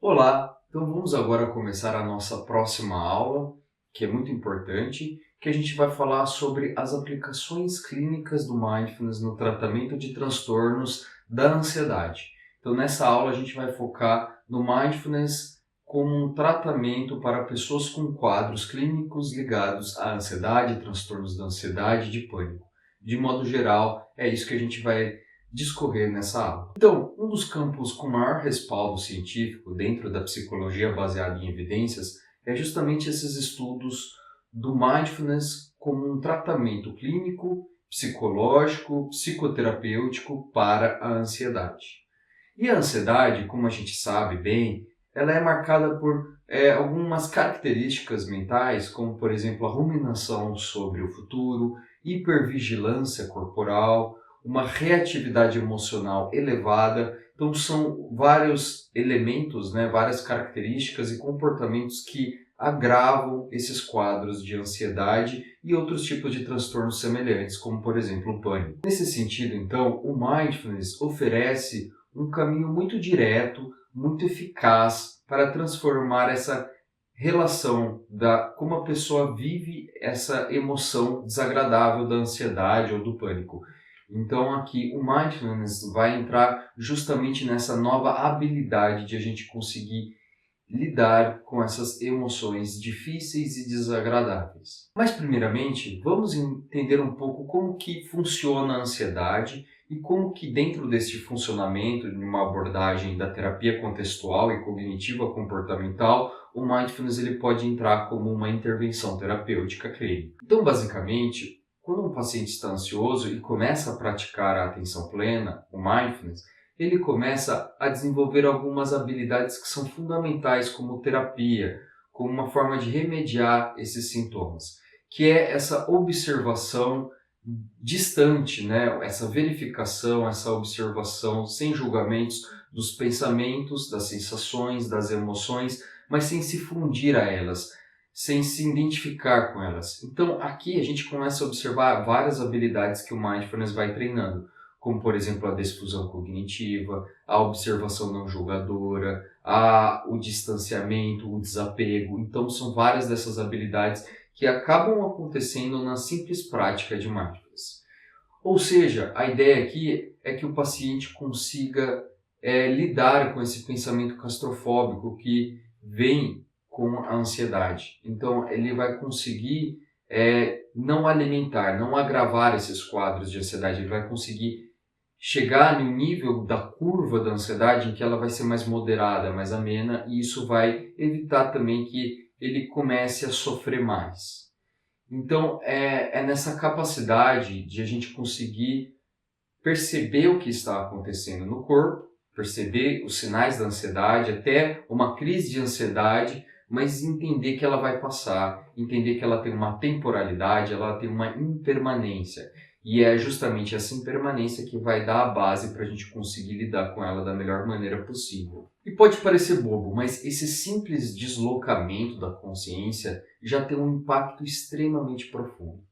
Olá, então vamos agora começar a nossa próxima aula, que é muito importante, que a gente vai falar sobre as aplicações clínicas do Mindfulness no tratamento de transtornos da ansiedade. Então nessa aula a gente vai focar no Mindfulness como um tratamento para pessoas com quadros clínicos ligados à ansiedade, transtornos da ansiedade e de pânico. De modo geral, é isso que a gente vai discorrer nessa aula. Então, um dos campos com maior respaldo científico dentro da psicologia baseada em evidências é justamente esses estudos do mindfulness como um tratamento clínico, psicológico, psicoterapêutico para a ansiedade. E a ansiedade, como a gente sabe bem, ela é marcada por algumas características mentais, como por exemplo a ruminação sobre o futuro, hipervigilância corporal, uma reatividade emocional elevada. Então são vários elementos, várias características e comportamentos que agravam esses quadros de ansiedade e outros tipos de transtornos semelhantes, como por exemplo o pânico. Nesse sentido, então, o mindfulness oferece um caminho muito direto, muito eficaz para transformar essa relação da como a pessoa vive essa emoção desagradável da ansiedade ou do pânico. Então aqui o mindfulness vai entrar justamente nessa nova habilidade de a gente conseguir lidar com essas emoções difíceis e desagradáveis. Mas primeiramente, vamos entender um pouco como que funciona a ansiedade e como que dentro desse funcionamento, de uma abordagem da terapia contextual e cognitiva comportamental, o mindfulness ele pode entrar como uma intervenção terapêutica clínica. Então, basicamente, quando um paciente está ansioso e começa a praticar a atenção plena, o mindfulness, ele começa a desenvolver algumas habilidades que são fundamentais como terapia, como uma forma de remediar esses sintomas, que é essa observação distante, essa verificação, essa observação sem julgamentos dos pensamentos, das sensações, das emoções, mas sem se fundir a elas, sem se identificar com elas. Então aqui a gente começa a observar várias habilidades que o Mindfulness vai treinando, como por exemplo a desfusão cognitiva, a observação não julgadora, o distanciamento, o desapego. Então são várias dessas habilidades que acabam acontecendo na simples prática de mindfulness. Ou seja, a ideia aqui é que o paciente consiga lidar com esse pensamento claustrofóbico que vem com a ansiedade. Então ele vai conseguir não alimentar, não agravar esses quadros de ansiedade, ele vai conseguir chegar no nível da curva da ansiedade em que ela vai ser mais moderada, mais amena, e isso vai evitar também que ele comece a sofrer mais. Então, é nessa capacidade de a gente conseguir perceber o que está acontecendo no corpo, perceber os sinais da ansiedade, até uma crise de ansiedade, mas entender que ela vai passar, entender que ela tem uma temporalidade, ela tem uma impermanência. E é justamente essa impermanência que vai dar a base para a gente conseguir lidar com ela da melhor maneira possível. E pode parecer bobo, mas esse simples deslocamento da consciência já tem um impacto extremamente profundo.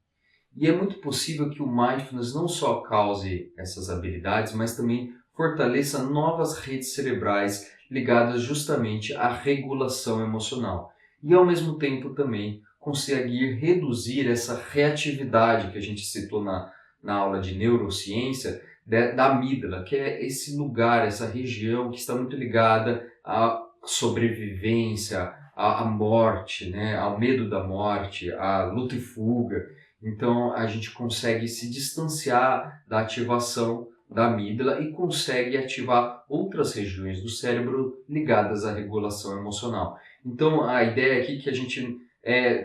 E é muito possível que o mindfulness não só cause essas habilidades, mas também fortaleça novas redes cerebrais ligadas justamente à regulação emocional. E ao mesmo tempo também conseguir reduzir essa reatividade que a gente citou na aula de neurociência, da amígdala, que é esse lugar, essa região que está muito ligada à sobrevivência, à morte, ao medo da morte, à luta e fuga. Então a gente consegue se distanciar da ativação da amígdala e consegue ativar outras regiões do cérebro ligadas à regulação emocional. Então a ideia aqui é que a gente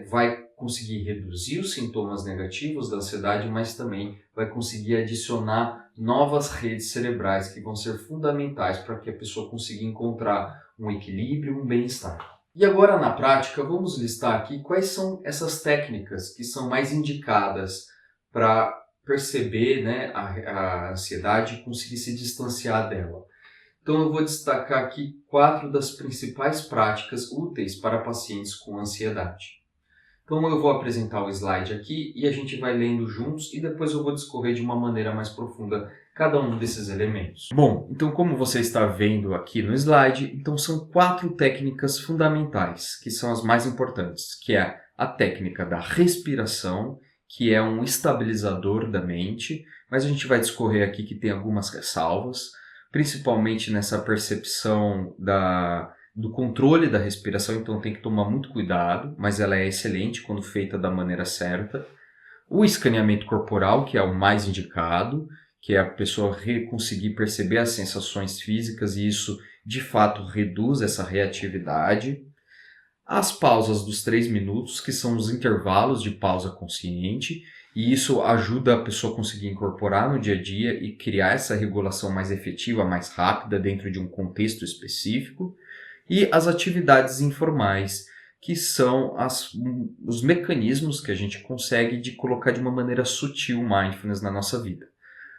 vai conseguir reduzir os sintomas negativos da ansiedade, mas também vai conseguir adicionar novas redes cerebrais que vão ser fundamentais para que a pessoa consiga encontrar um equilíbrio, um bem-estar. E agora, na prática, vamos listar aqui quais são essas técnicas que são mais indicadas para perceber a ansiedade e conseguir se distanciar dela. Então, eu vou destacar aqui 4 das principais práticas úteis para pacientes com ansiedade. Então, eu vou apresentar o slide aqui e a gente vai lendo juntos e depois eu vou discorrer de uma maneira mais profunda cada um desses elementos. Bom, então como você está vendo aqui no slide, então são 4 técnicas fundamentais, que são as mais importantes, que é a técnica da respiração, que é um estabilizador da mente, mas a gente vai discorrer aqui que tem algumas ressalvas, principalmente nessa percepção do controle da respiração, então tem que tomar muito cuidado, mas ela é excelente quando feita da maneira certa. O escaneamento corporal, que é o mais indicado, que é a pessoa conseguir perceber as sensações físicas e isso, de fato, reduz essa reatividade. As pausas dos 3 minutos, que são os intervalos de pausa consciente, e isso ajuda a pessoa a conseguir incorporar no dia a dia e criar essa regulação mais efetiva, mais rápida, dentro de um contexto específico. E as atividades informais, que são os mecanismos que a gente consegue de colocar de uma maneira sutil o mindfulness na nossa vida.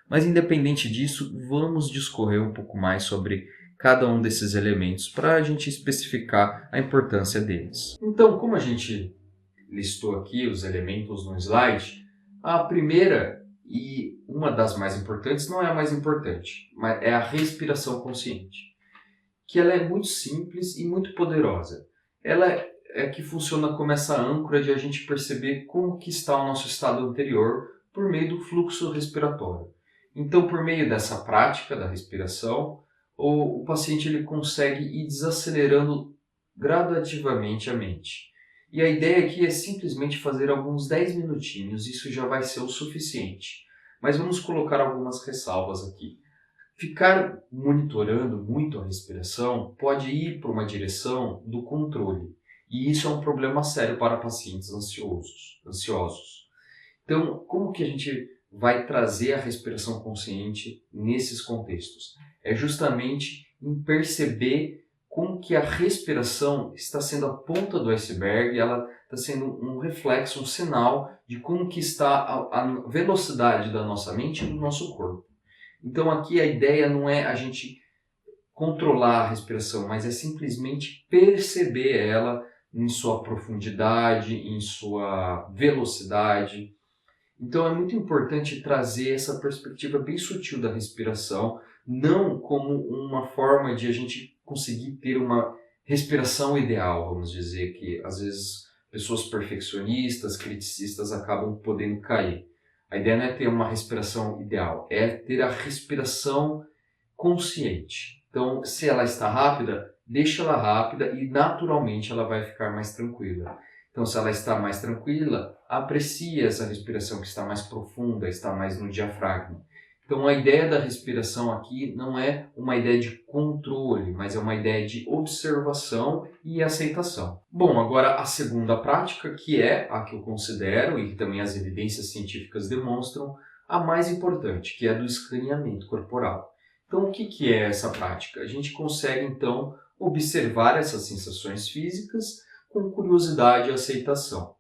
Mas independente disso, vamos discorrer um pouco mais sobre cada um desses elementos para a gente especificar a importância deles. Então, como a gente listou aqui os elementos no slide, a primeira e uma das mais importantes, não é a mais importante, mas é a respiração consciente, que ela é muito simples e muito poderosa. Ela é que funciona como essa âncora de a gente perceber como que está o nosso estado anterior por meio do fluxo respiratório. Então, por meio dessa prática da respiração, o paciente ele consegue ir desacelerando gradativamente a mente. E a ideia aqui é simplesmente fazer alguns 10 minutinhos, isso já vai ser o suficiente. Mas vamos colocar algumas ressalvas aqui. Ficar monitorando muito a respiração pode ir para uma direção do controle. E isso é um problema sério para pacientes ansiosos. Então, como que a gente vai trazer a respiração consciente nesses contextos? É justamente em perceber como que a respiração está sendo a ponta do iceberg, ela está sendo um reflexo, um sinal de como que está a velocidade da nossa mente e do nosso corpo. Então aqui a ideia não é a gente controlar a respiração, mas é simplesmente perceber ela em sua profundidade, em sua velocidade. Então é muito importante trazer essa perspectiva bem sutil da respiração, não como uma forma de a gente conseguir ter uma respiração ideal, vamos dizer, que às vezes pessoas perfeccionistas, criticistas acabam podendo cair. A ideia não é ter uma respiração ideal, é ter a respiração consciente. Então, se ela está rápida, deixa ela rápida e naturalmente ela vai ficar mais tranquila. Então, se ela está mais tranquila, aprecie essa respiração que está mais profunda, está mais no diafragma. Então, a ideia da respiração aqui não é uma ideia de controle, mas é uma ideia de observação e aceitação. Bom, agora a segunda prática, que é a que eu considero e que também as evidências científicas demonstram, a mais importante, que é a do escaneamento corporal. Então, o que é essa prática? A gente consegue, então, observar essas sensações físicas com curiosidade e aceitação.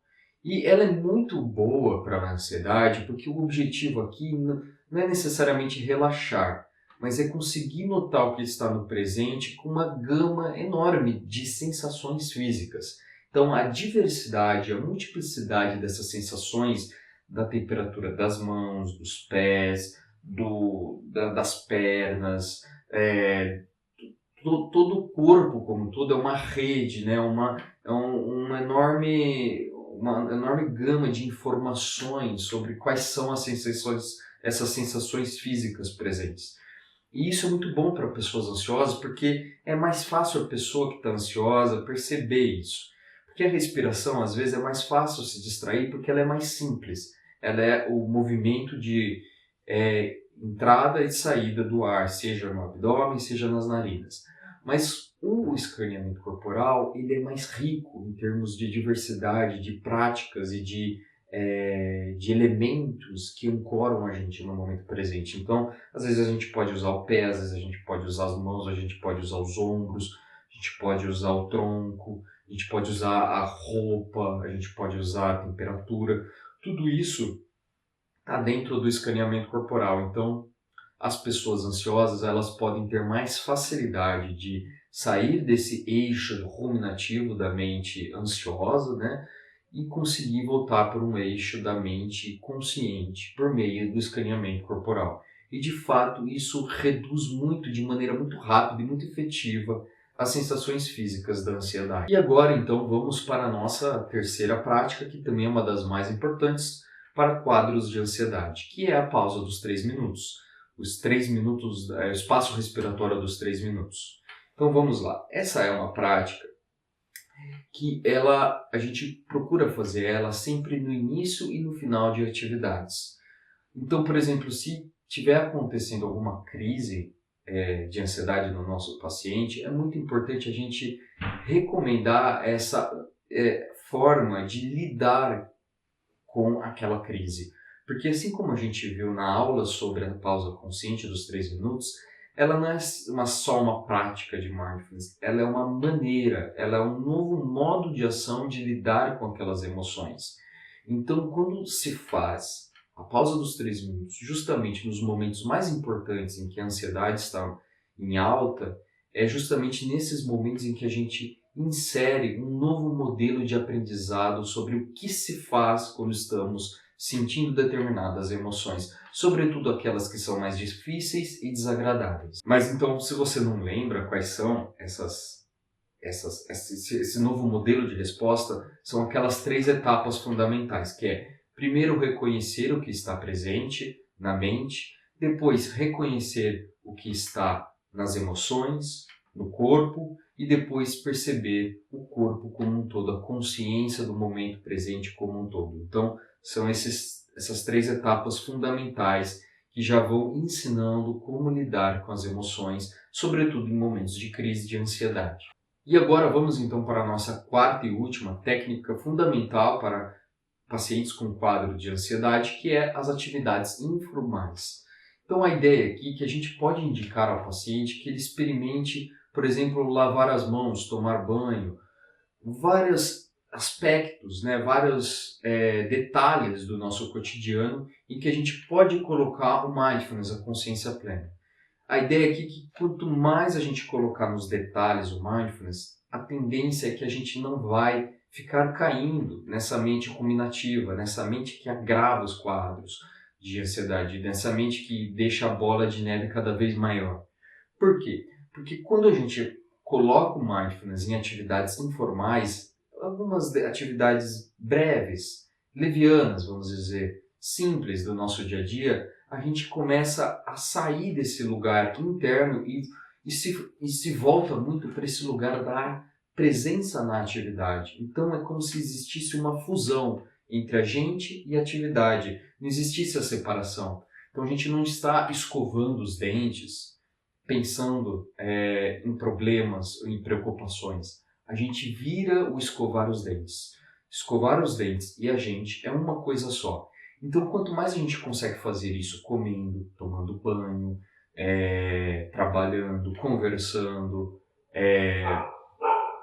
E ela é muito boa para a ansiedade, porque o objetivo aqui não é necessariamente relaxar, mas é conseguir notar o que está no presente com uma gama enorme de sensações físicas. Então, a diversidade, a multiplicidade dessas sensações, da temperatura das mãos, dos pés, das pernas, todo o corpo como todo é uma rede, né? Uma enorme gama de informações sobre quais são essas sensações físicas presentes. E isso é muito bom para pessoas ansiosas, porque é mais fácil a pessoa que está ansiosa perceber isso. Porque a respiração, às vezes, é mais fácil se distrair, porque ela é mais simples. Ela é o movimento de entrada e saída do ar, seja no abdômen, seja nas narinas. Mas o escaneamento corporal ele é mais rico em termos de diversidade, de práticas e de elementos que ancoram a gente no momento presente. Então, às vezes a gente pode usar o pé, às vezes a gente pode usar as mãos, a gente pode usar os ombros, a gente pode usar o tronco, a gente pode usar a roupa, a gente pode usar a temperatura. Tudo isso está dentro do escaneamento corporal. Então, as pessoas ansiosas elas podem ter mais facilidade de sair desse eixo ruminativo da mente ansiosa, né, e conseguir voltar para um eixo da mente consciente por meio do escaneamento corporal. e de fato isso reduz muito, de maneira muito rápida e muito efetiva, as sensações físicas da ansiedade. E agora então vamos para a nossa terceira prática, que também é uma das mais importantes para quadros de ansiedade, que é a pausa dos 3 minutos. Os 3 minutos, o espaço respiratório dos 3 minutos. Então vamos lá. Essa é uma prática que a gente procura fazer ela sempre no início e no final de atividades. Então, por exemplo, se estiver acontecendo alguma crise de ansiedade no nosso paciente, é muito importante a gente recomendar essa forma de lidar com aquela crise. Porque assim como a gente viu na aula sobre a pausa consciente dos 3 minutos, ela não é só uma prática de mindfulness, ela é uma maneira, ela é um novo modo de ação de lidar com aquelas emoções. Então, quando se faz a pausa dos 3 minutos, justamente nos momentos mais importantes em que a ansiedade está em alta, é justamente nesses momentos em que a gente insere um novo modelo de aprendizado sobre o que se faz quando estamos sentindo determinadas emoções, sobretudo aquelas que são mais difíceis e desagradáveis. Mas então, se você não lembra quais são esse novo modelo de resposta, são aquelas 3 etapas fundamentais, que é, primeiro, reconhecer o que está presente na mente, depois, reconhecer o que está nas emoções, no corpo, e depois perceber o corpo como um todo, a consciência do momento presente como um todo. Então, são essas 3 etapas fundamentais que já vão ensinando como lidar com as emoções, sobretudo em momentos de crise de ansiedade. E agora vamos então para a nossa quarta e última técnica fundamental para pacientes com quadro de ansiedade, que é as atividades informais. Então a ideia aqui é que a gente pode indicar ao paciente que ele experimente, por exemplo, lavar as mãos, tomar banho, vários aspectos, vários detalhes do nosso cotidiano em que a gente pode colocar o mindfulness, a consciência plena. A ideia aqui é que quanto mais a gente colocar nos detalhes o mindfulness, a tendência é que a gente não vai ficar caindo nessa mente ruminativa, nessa mente que agrava os quadros de ansiedade, nessa mente que deixa a bola de neve cada vez maior. Por quê? Porque quando a gente coloca o mindfulness em atividades informais, algumas atividades breves, levianas, vamos dizer, simples do nosso dia a dia, a gente começa a sair desse lugar interno e se volta muito para esse lugar da presença na atividade. Então é como se existisse uma fusão entre a gente e a atividade, não existisse a separação. Então a gente não está escovando os dentes, pensando em problemas, em preocupações. A gente vira o escovar os dentes. Escovar os dentes e a gente é uma coisa só. Então, quanto mais a gente consegue fazer isso comendo, tomando banho, trabalhando, conversando,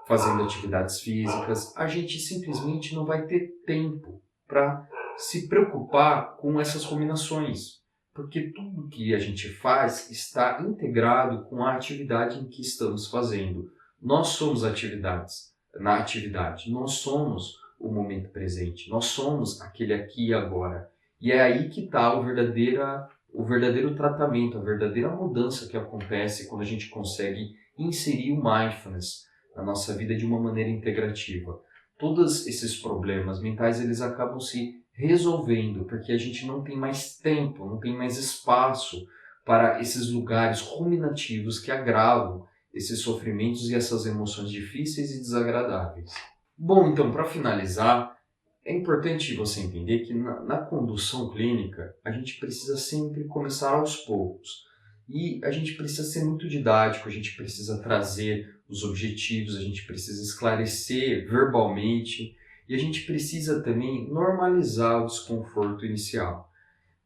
fazendo atividades físicas, a gente simplesmente não vai ter tempo para se preocupar com essas ruminações. Porque tudo que a gente faz está integrado com a atividade em que estamos fazendo. Nós somos atividades na atividade, nós somos o momento presente, nós somos aquele aqui e agora. E é aí que está o verdadeiro tratamento, a verdadeira mudança que acontece quando a gente consegue inserir o mindfulness na nossa vida de uma maneira integrativa. Todos esses problemas mentais, eles acabam se resolvendo, porque a gente não tem mais tempo, não tem mais espaço para esses lugares ruminativos que agravam esses sofrimentos e essas emoções difíceis e desagradáveis. Bom, então, para finalizar, é importante você entender que na condução clínica a gente precisa sempre começar aos poucos. E a gente precisa ser muito didático, a gente precisa trazer os objetivos, a gente precisa esclarecer verbalmente e a gente precisa também normalizar o desconforto inicial.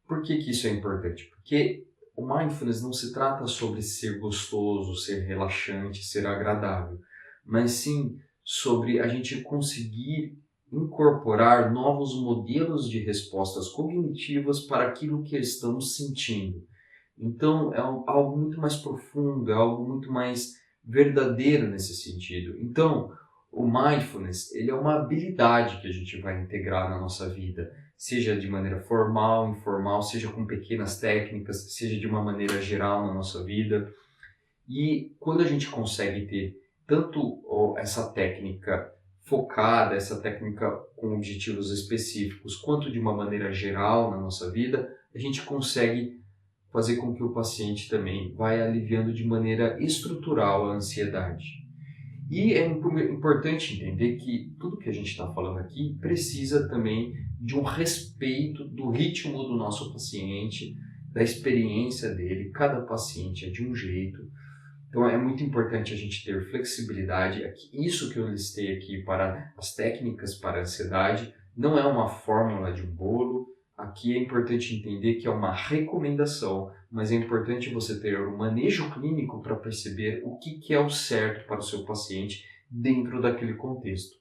Por que isso é importante? Porque o mindfulness não se trata sobre ser gostoso, ser relaxante, ser agradável, mas sim sobre a gente conseguir incorporar novos modelos de respostas cognitivas para aquilo que estamos sentindo. Então, é algo muito mais profundo, é algo muito mais verdadeiro nesse sentido. Então, o mindfulness, ele é uma habilidade que a gente vai integrar na nossa vida, seja de maneira formal, informal, seja com pequenas técnicas, seja de uma maneira geral na nossa vida. E quando a gente consegue ter tanto essa técnica focada, essa técnica com objetivos específicos, quanto de uma maneira geral na nossa vida, a gente consegue fazer com que o paciente também vai aliviando de maneira estrutural a ansiedade. E é importante entender que tudo que a gente está falando aqui precisa também de um respeito do ritmo do nosso paciente, da experiência dele. Cada paciente é de um jeito. Então é muito importante a gente ter flexibilidade. Isso que eu listei aqui para as técnicas para a ansiedade não é uma fórmula de um bolo. Aqui é importante entender que é uma recomendação, mas é importante você ter um manejo clínico para perceber o que é o certo para o seu paciente dentro daquele contexto.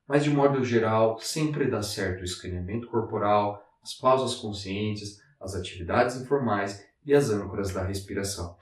Mas de modo geral, sempre dá certo o escaneamento corporal, as pausas conscientes, as atividades informais e as âncoras da respiração.